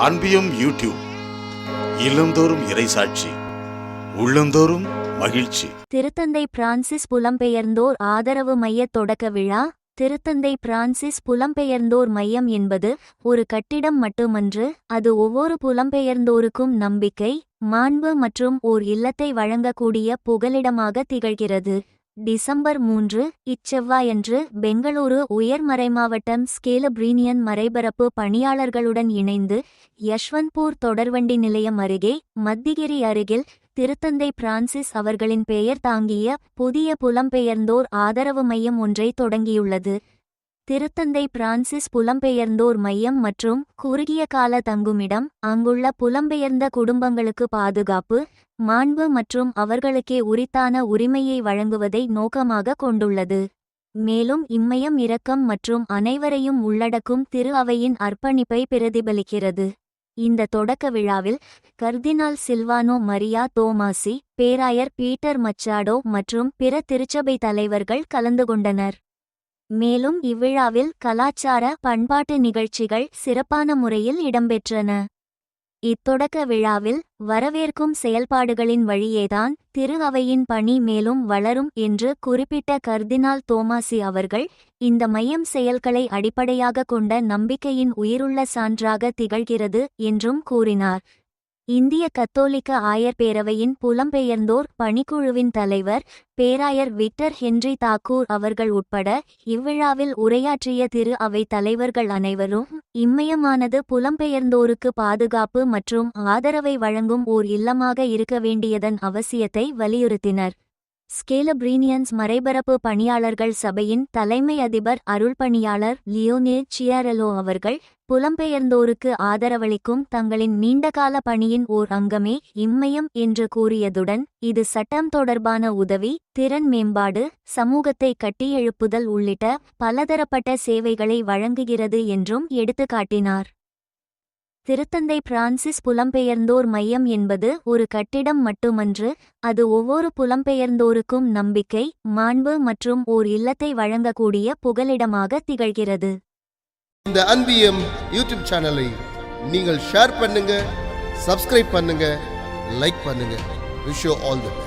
அன்பியும் YouTube இல்லந்தோறும் இறைசாட்சி உள்ளந்தோறும் மகிழ்ச்சி. திருத்தந்தை பிரான்சிஸ் புலம்பெயர்ந்தோர் ஆதரவு மைய தொடக்க விழா. திருத்தந்தை பிரான்சிஸ் புலம்பெயர்ந்தோர் மையம் என்பது ஒரு கட்டிடம் மட்டுமன்று, அது ஒவ்வொரு புலம்பெயர்ந்தோருக்கும் நம்பிக்கை, மாண்பு மற்றும் ஓர் இல்லத்தை வழங்கக்கூடிய புகலிடமாக திகழ்கிறது. டிசம்பர் 3 இச்செவ்வாயன்று பெங்களூரு உயர் மறைமாவட்டம் ஸ்கேலபிரீனியன் மறைபரப்பு பணியாளர்களுடன் இணைந்து யஷ்வந்த்பூர் தொடர்வண்டி நிலையம் அருகே மத்திகிரி அருகில் திருத்தந்தை பிரான்சிஸ் அவர்களின் பெயர் தாங்கிய புதிய புலம்பெயர்ந்தோர் ஆதரவு மையம் ஒன்றை தொடங்கியுள்ளது. திருத்தந்தை பிரான்சிஸ் புலம்பெயர்ந்தோர் மையம் மற்றும் குறுகிய கால தங்குமிடம், அங்குள்ள புலம்பெயர்ந்த குடும்பங்களுக்கு பாதுகாப்பு, மாண்பு மற்றும் அவர்களுக்கே உரித்தான உரிமையை வழங்குவதை நோக்கமாக கொண்டுள்ளது. மேலும் இம்மையம் இரக்கம் மற்றும் அனைவரையும் உள்ளடக்கும் திரு அவையின் அர்ப்பணிப்பை பிரதிபலிக்கிறது. இந்த தொடக்க விழாவில் கர்தினால் சில்வானோ மரியா தோமாசி, பேராயர் பீட்டர் மச்சாடோ மற்றும் பிற திருச்சபை தலைவர்கள் கலந்து கொண்டனர். மேலும் இவ்விழாவில் கலாச்சார பண்பாட்டு நிகழ்ச்சிகள் சிறப்பான முறையில் இடம்பெற்றன. இத்தொடக்க விழாவில் வரவேற்கும் செயல்பாடுகளின் வழியேதான் திரு அவையின் பணி மேலும் வளரும் என்று குறிப்பிட்ட கர்தினால் தோமாசி அவர்கள், இந்த மையம் செயல்களை அடிப்படையாக கொண்ட நம்பிக்கையின் உயிருள்ள சான்றாக திகழ்கிறது என்றும் கூறினார். இந்திய கத்தோலிக்க ஆயர் பேரவையின் புலம்பெயர்ந்தோர் பணிக்குழுவின் தலைவர் பேராயர் விக்டர் ஹென்றி தாக்கூர் அவர்கள் உட்பட இவ்விழாவில் உரையாற்றிய திரு அவை தலைவர்கள் அனைவரும் இம்மையமானது புலம்பெயர்ந்தோருக்கு பாதுகாப்பு மற்றும் ஆதரவை வழங்கும் ஓர் இல்லமாக இருக்க வேண்டியதன் அவசியத்தை வலியுறுத்தினர். ஸ்கேலபிரீனியன்ஸ் மறைபரப்பு பணியாளர்கள் சபையின் தலைமை அதிபர் அருள்பணியாளர் லியோனே சியாரெலோ அவர்கள், புலம்பெயர்ந்தோருக்கு ஆதரவளிக்கும் தங்களின் நீண்டகால பணியின் ஓர் அங்கமே இம்மையம் என்று கூறியதுடன், இது சட்டம் தொடர்பான உதவி, திறன் மேம்பாடு, சமூகத்தை கட்டியெழுப்புதல் உள்ளிட்ட பலதரப்பட்ட சேவைகளை வழங்குகிறது என்றும் எடுத்துக்காட்டினார். திருத்தந்தை பிரான்சிஸ் புலம்பெயர்ந்தோர் மையம் என்பது ஒரு கட்டிடம் மட்டுமன்று, அது ஒவ்வொரு புலம்பெயர்ந்தோருக்கும் நம்பிக்கை, மாண்பு மற்றும் ஓர் இல்லத்தை வழங்கக்கூடிய புகலிடமாக திகழ்கிறது. இந்த அன்பியம் யூடியூப் சேனலை நீங்கள் ஷேர் பண்ணுங்க, சப்ஸ்கிரைப் பண்ணுங்க, லைக் பண்ணுங்க. Wish you all the best.